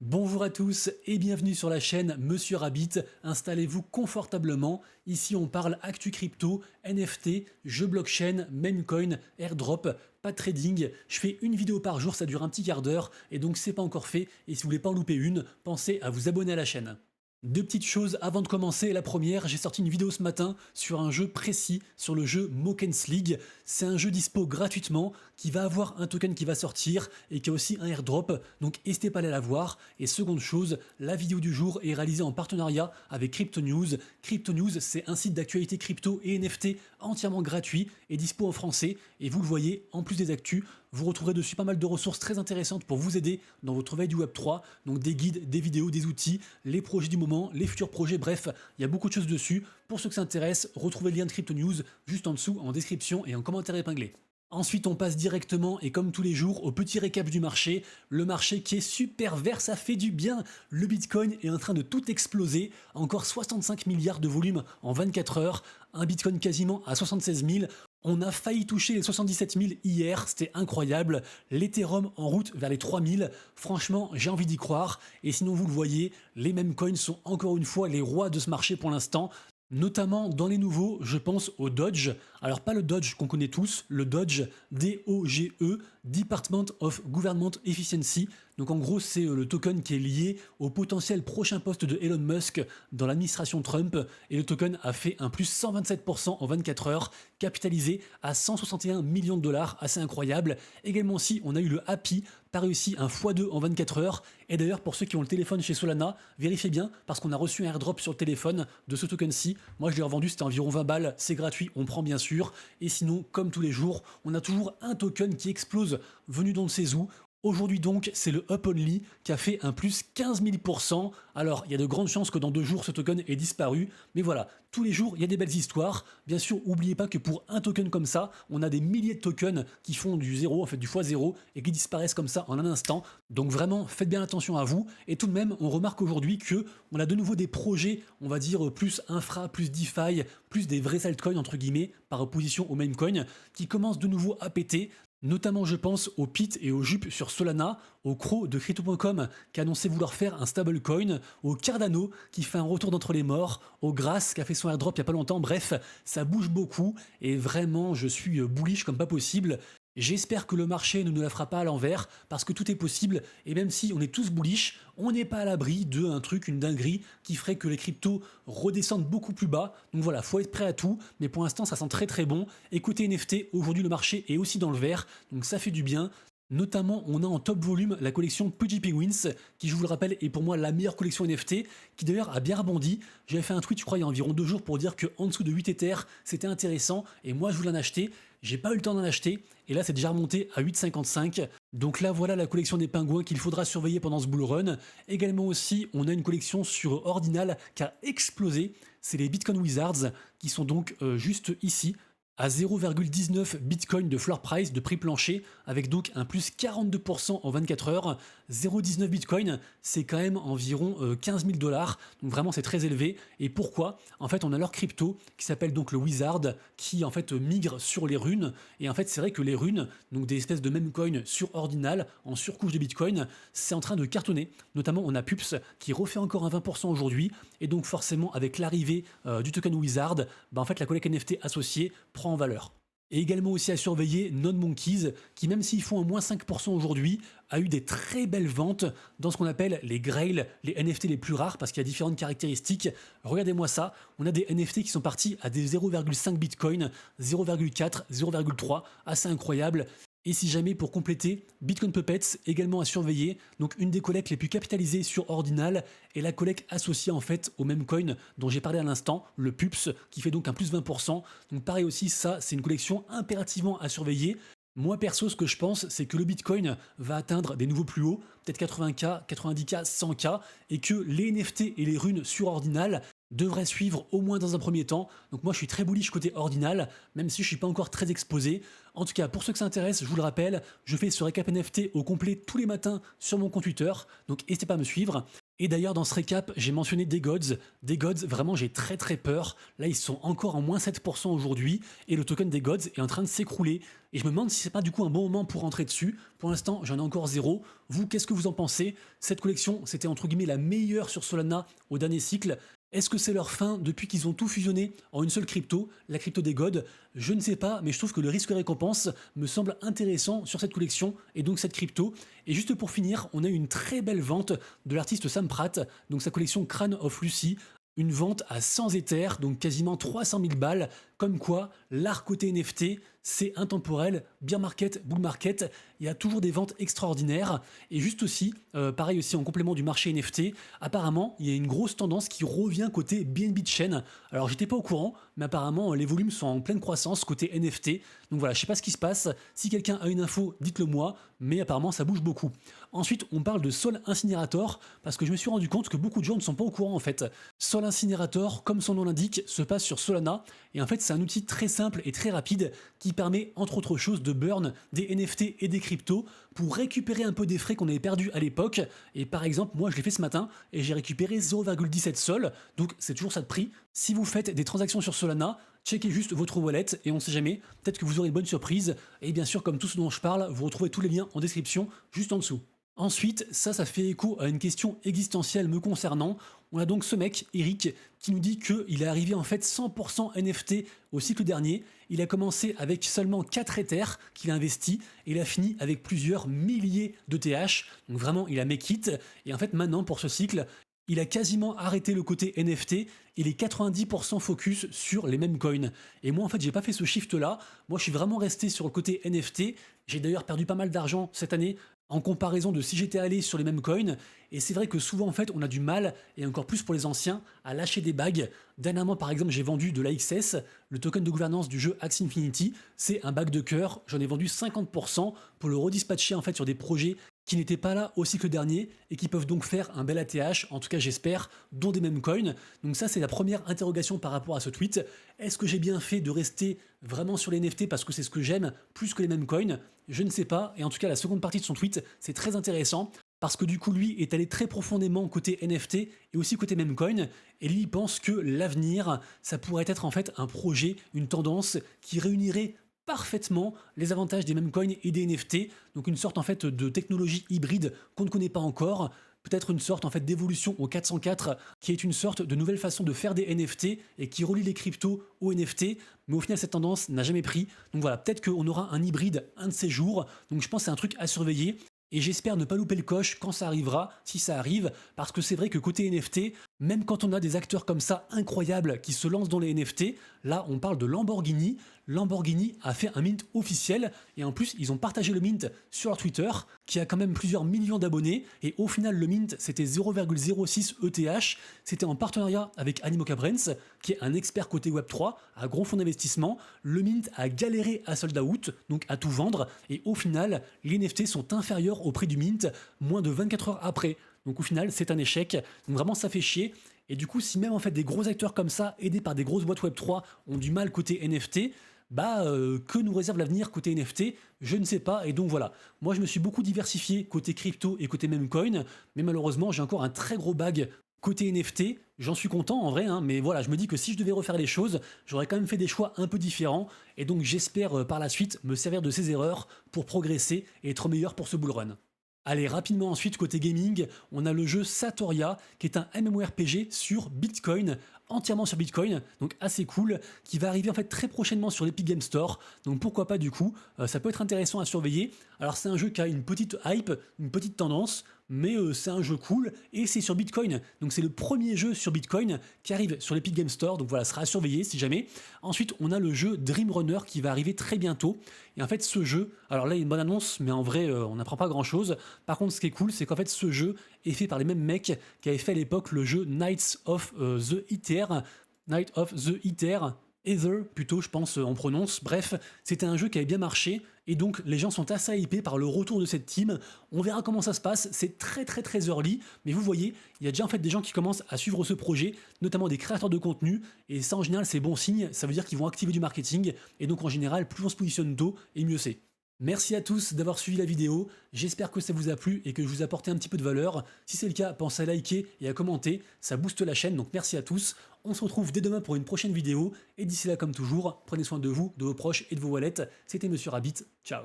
Bonjour à tous et bienvenue sur la chaîne Monsieur Rabbit. Installez-vous confortablement. Ici, on parle actu crypto, NFT, jeux blockchain, memecoin, airdrop, pas de trading. Je fais une vidéo par jour, ça dure un petit quart d'heure et donc c'est pas encore fait. Et si vous voulez pas en louper une, pensez à vous abonner à la chaîne. Deux petites choses avant de commencer. La première, j'ai sorti une vidéo ce matin sur un jeu précis, sur le jeu Mokens League. C'est un jeu dispo gratuitement qui va avoir un token qui va sortir et qui a aussi un airdrop, donc n'hésitez pas à aller la voir. Et seconde chose, la vidéo du jour est réalisée en partenariat avec Crypto News. Crypto News, c'est un site d'actualité crypto et NFT entièrement gratuit et dispo en français. Et vous le voyez, en plus des actus, vous retrouverez dessus pas mal de ressources très intéressantes pour vous aider dans votre veille du Web3, donc des guides, des vidéos, des outils, les projets du moment, les futurs projets, bref, il y a beaucoup de choses dessus. Pour ceux que ça intéresse, retrouvez le lien de Crypto News juste en dessous, en description et en commentaire épinglé. Ensuite, on passe directement et comme tous les jours au petit récap du marché. Le marché qui est super vert, ça fait du bien. Le Bitcoin est en train de tout exploser. Encore 65 milliards de volume en 24 heures. Un Bitcoin quasiment à 76 000. On a failli toucher les 77 000 hier, c'était incroyable. L'Ethereum en route vers les 3 000. Franchement, j'ai envie d'y croire. Et sinon, vous le voyez, les mêmes coins sont encore une fois les rois de ce marché pour l'instant. Notamment dans les nouveaux, je pense au Dodge. Alors pas le Dodge qu'on connaît tous, le Dodge DOGE, Department of Government Efficiency. Donc en gros, c'est le token qui est lié au potentiel prochain poste de Elon Musk dans l'administration Trump. Et le token a fait un plus 127% en 24 heures, capitalisé à 161 millions de dollars, assez incroyable. Également aussi, on a eu le Happy, pas réussi un x2 en 24 heures. Et d'ailleurs, pour ceux qui ont le téléphone chez Solana, vérifiez bien, parce qu'on a reçu un airdrop sur le téléphone de ce token-ci. Moi, je l'ai revendu, c'était environ 20 balles, c'est gratuit, on prend bien sûr. Et sinon, comme tous les jours, on a toujours un token qui explose, venu d'on ne sait où. Aujourd'hui donc, c'est le Up Only qui a fait un plus 15 000%. Alors, il y a de grandes chances que dans 2 jours, ce token ait disparu. Mais voilà, tous les jours, il y a des belles histoires. Bien sûr, n'oubliez pas que pour un token comme ça, on a des milliers de tokens qui font du zéro, en fait du x0, et qui disparaissent comme ça en un instant. Donc vraiment, faites bien attention à vous. Et tout de même, on remarque aujourd'hui que on a de nouveau des projets, on va dire plus infra, plus DeFi, plus des vrais altcoins entre guillemets, par opposition aux memecoins, qui commencent de nouveau à péter. Notamment, je pense au PIT et au JUP sur Solana, au Crow de Crypto.com qui a annoncé vouloir faire un stablecoin, au Cardano qui fait un retour d'entre les morts, au Grass qui a fait son airdrop il n'y a pas longtemps. Bref, ça bouge beaucoup et vraiment, je suis bullish comme pas possible. J'espère que le marché ne nous la fera pas à l'envers, parce que tout est possible, et même si on est tous bullish, on n'est pas à l'abri d'un truc, une dinguerie, qui ferait que les cryptos redescendent beaucoup plus bas. Donc voilà, faut être prêt à tout, mais pour l'instant ça sent très très bon. Écoutez NFT, aujourd'hui le marché est aussi dans le vert, donc ça fait du bien. Notamment, on a en top volume la collection Pudgy Penguins, qui, je vous le rappelle, est pour moi la meilleure collection NFT, qui d'ailleurs a bien rebondi. J'avais fait un tweet, je crois, il y a environ 2 jours pour dire qu'en dessous de 8 Ethers, c'était intéressant, et moi je voulais en acheter. J'ai pas eu le temps d'en acheter, et là c'est déjà remonté à 8,55. Donc là voilà la collection des pingouins qu'il faudra surveiller pendant ce bull run. Également aussi, on a une collection sur Ordinal qui a explosé. C'est les Bitcoin Wizards, qui sont donc juste ici, à 0,19 Bitcoin de floor price, de prix plancher, avec donc un plus 42% en 24 heures. 0,19 Bitcoin, c'est quand même environ 15 000 dollars, donc vraiment c'est très élevé. Et pourquoi? En fait, on a leur crypto qui s'appelle donc le Wizard, qui en fait migre sur les runes. Et en fait, c'est vrai que les runes, donc des espèces de meme coin sur Ordinal, en surcouche de Bitcoin, c'est en train de cartonner. Notamment, on a Pups qui refait encore un 20% aujourd'hui. Et donc forcément, avec l'arrivée du token Wizard, bah, en fait, la collecte NFT associée prend en valeur. Et également aussi à surveiller Non-Monkeys, qui même s'ils font un moins 5% aujourd'hui, a eu des très belles ventes dans ce qu'on appelle les Grail, les NFT les plus rares, parce qu'il y a différentes caractéristiques. Regardez-moi ça, on a des NFT qui sont partis à des 0,5 Bitcoin, 0,4, 0,3, assez incroyable. Et si jamais, pour compléter, Bitcoin Puppets également à surveiller, donc une des collectes les plus capitalisées sur Ordinal, et la collecte associée en fait au même coin dont j'ai parlé à l'instant, le Pups, qui fait donc un plus 20%. Donc pareil aussi, ça c'est une collection impérativement à surveiller. Moi perso, ce que je pense, c'est que le Bitcoin va atteindre des nouveaux plus hauts, peut-être 80K, 90K, 100K, et que les NFT et les runes sur Ordinal devraient suivre au moins dans un premier temps. Donc moi je suis très bullish côté Ordinal, même si je suis pas encore très exposé. En tout cas, pour ceux que ça intéresse, je vous le rappelle, je fais ce récap NFT au complet tous les matins sur mon compte Twitter, donc n'hésitez pas à me suivre. Et d'ailleurs, dans ce récap, j'ai mentionné des Gods. Des Gods, vraiment, j'ai très très peur. Là, ils sont encore en moins 7% aujourd'hui, et le token des Gods est en train de s'écrouler. Et je me demande si c'est pas du coup un bon moment pour rentrer dessus. Pour l'instant, j'en ai encore zéro. Vous, qu'est-ce que vous en pensez? Cette collection, c'était entre guillemets la meilleure sur Solana au dernier cycle. Est-ce que c'est leur fin depuis qu'ils ont tout fusionné en une seule crypto, la crypto des gods? Je ne sais pas, mais je trouve que le risque-récompense me semble intéressant sur cette collection et donc cette crypto. Et juste pour finir, on a eu une très belle vente de l'artiste Sam Pratt, donc sa collection Crown of Lucy. Une vente à 100 Ethers, donc quasiment 300 000 balles, comme quoi l'art côté NFT, c'est intemporel, bear market, bull market, il y a toujours des ventes extraordinaires. Et juste aussi, pareil aussi en complément du marché NFT, apparemment il y a une grosse tendance qui revient côté BNB Chain. Alors j'étais pas au courant, mais apparemment les volumes sont en pleine croissance côté NFT. Donc voilà, je sais pas ce qui se passe, si quelqu'un a une info, dites-le moi, mais apparemment ça bouge beaucoup. Ensuite, on parle de Sol Incinerator, parce que je me suis rendu compte que beaucoup de gens ne sont pas au courant en fait. Sol Incinerator, comme son nom l'indique, se passe sur Solana, et en fait c'est un outil très simple et très rapide qui permet entre autres choses de burn des NFT et des cryptos pour récupérer un peu des frais qu'on avait perdus à l'époque. Et par exemple, moi je l'ai fait ce matin et j'ai récupéré 0,17 Sol, donc c'est toujours ça de prix. Si vous faites des transactions sur Solana, checkez juste votre wallet et on sait jamais, peut-être que vous aurez une bonne surprise. Et bien sûr, comme tout ce dont je parle, vous retrouvez tous les liens en description juste en dessous. Ensuite, ça fait écho à une question existentielle me concernant. On a donc ce mec, Eric, qui nous dit qu'il est arrivé en fait 100% NFT au cycle dernier. Il a commencé avec seulement 4 Ethers qu'il a investi et il a fini avec plusieurs milliers de TH. Donc vraiment, il a make it. Et en fait, maintenant, pour ce cycle, il a quasiment arrêté le côté NFT, il est 90% focus sur les mêmes coins. Et moi en fait j'ai pas fait ce shift là, moi je suis vraiment resté sur le côté NFT, j'ai d'ailleurs perdu pas mal d'argent cette année en comparaison de si j'étais allé sur les mêmes coins, et c'est vrai que souvent en fait on a du mal, et encore plus pour les anciens, à lâcher des bags. Dernièrement par exemple j'ai vendu de l'AXS, le token de gouvernance du jeu Axie Infinity, c'est un bag de cœur, j'en ai vendu 50% pour le redispatcher en fait sur des projets qui n'étaient pas là au cycle dernier et qui peuvent donc faire un bel ATH, en tout cas j'espère, dont des mêmes coins. Donc ça c'est la première interrogation par rapport à ce tweet. Est-ce que j'ai bien fait de rester vraiment sur les NFT parce que c'est ce que j'aime plus que les mêmes coins? Je ne sais pas, et en tout cas la seconde partie de son tweet c'est très intéressant parce que du coup lui est allé très profondément côté NFT et aussi côté meme coin, et lui il pense que l'avenir ça pourrait être en fait un projet, une tendance qui réunirait parfaitement les avantages des meme coins et des NFT, donc une sorte en fait de technologie hybride qu'on ne connaît pas encore, peut-être une sorte en fait d'évolution au 404 qui est une sorte de nouvelle façon de faire des NFT et qui relie les cryptos aux NFT, mais au final cette tendance n'a jamais pris. Donc voilà, peut-être qu'on aura un hybride un de ces jours, donc je pense que c'est un truc à surveiller. Et j'espère ne pas louper le coche quand ça arrivera, si ça arrive, parce que c'est vrai que côté NFT, même quand on a des acteurs comme ça incroyables qui se lancent dans les NFT, là on parle de Lamborghini. Lamborghini a fait un mint officiel et en plus ils ont partagé le mint sur leur Twitter qui a quand même plusieurs millions d'abonnés, et au final le mint c'était 0,06 ETH, c'était en partenariat avec Animoca Brands qui est un expert côté Web3 à gros fonds d'investissement. Le mint a galéré à sold out, donc à tout vendre, et au final les NFT sont inférieurs au prix du mint moins de 24 heures après. Donc au final c'est un échec, donc vraiment ça fait chier. Et du coup si même en fait des gros acteurs comme ça aidés par des grosses boîtes Web3 ont du mal côté NFT, que nous réserve l'avenir côté NFT, je ne sais pas. Et donc voilà, moi je me suis beaucoup diversifié côté crypto et côté meme coin, mais malheureusement j'ai encore un très gros bag côté NFT. J'en suis content en vrai, hein, mais voilà, je me dis que si je devais refaire les choses, j'aurais quand même fait des choix un peu différents, et donc j'espère par la suite me servir de ces erreurs pour progresser et être meilleur pour ce bull run. Allez, rapidement ensuite, côté gaming, on a le jeu Satoria, qui est un MMORPG sur Bitcoin, entièrement sur Bitcoin, donc assez cool, qui va arriver en fait très prochainement sur l'Epic Game Store, donc pourquoi pas du coup, ça peut être intéressant à surveiller. Alors c'est un jeu qui a une petite hype, une petite tendance, mais c'est un jeu cool, et c'est sur Bitcoin, donc c'est le premier jeu sur Bitcoin qui arrive sur l'Epic Game Store, donc voilà, sera à surveiller si jamais. Ensuite, on a le jeu Dream Runner qui va arriver très bientôt, et en fait ce jeu, alors là il y a une bonne annonce, mais en vrai on n'apprend pas grand chose. Par contre ce qui est cool, c'est qu'en fait ce jeu est fait par les mêmes mecs qui avaient fait à l'époque le jeu Knights of the Ether, Night of the Ether plutôt je pense on prononce, bref, c'était un jeu qui avait bien marché, et donc les gens sont assez hypés par le retour de cette team. On verra comment ça se passe, c'est très early, mais vous voyez, il y a déjà en fait des gens qui commencent à suivre ce projet, notamment des créateurs de contenu, et ça en général c'est bon signe, ça veut dire qu'ils vont activer du marketing, et donc en général plus on se positionne tôt, et mieux c'est. Merci à tous d'avoir suivi la vidéo, j'espère que ça vous a plu et que je vous ai apporté un petit peu de valeur. Si c'est le cas, pensez à liker et à commenter, ça booste la chaîne, donc merci à tous. On se retrouve dès demain pour une prochaine vidéo, et d'ici là comme toujours, prenez soin de vous, de vos proches et de vos wallets. C'était Monsieur Rabbit, ciao.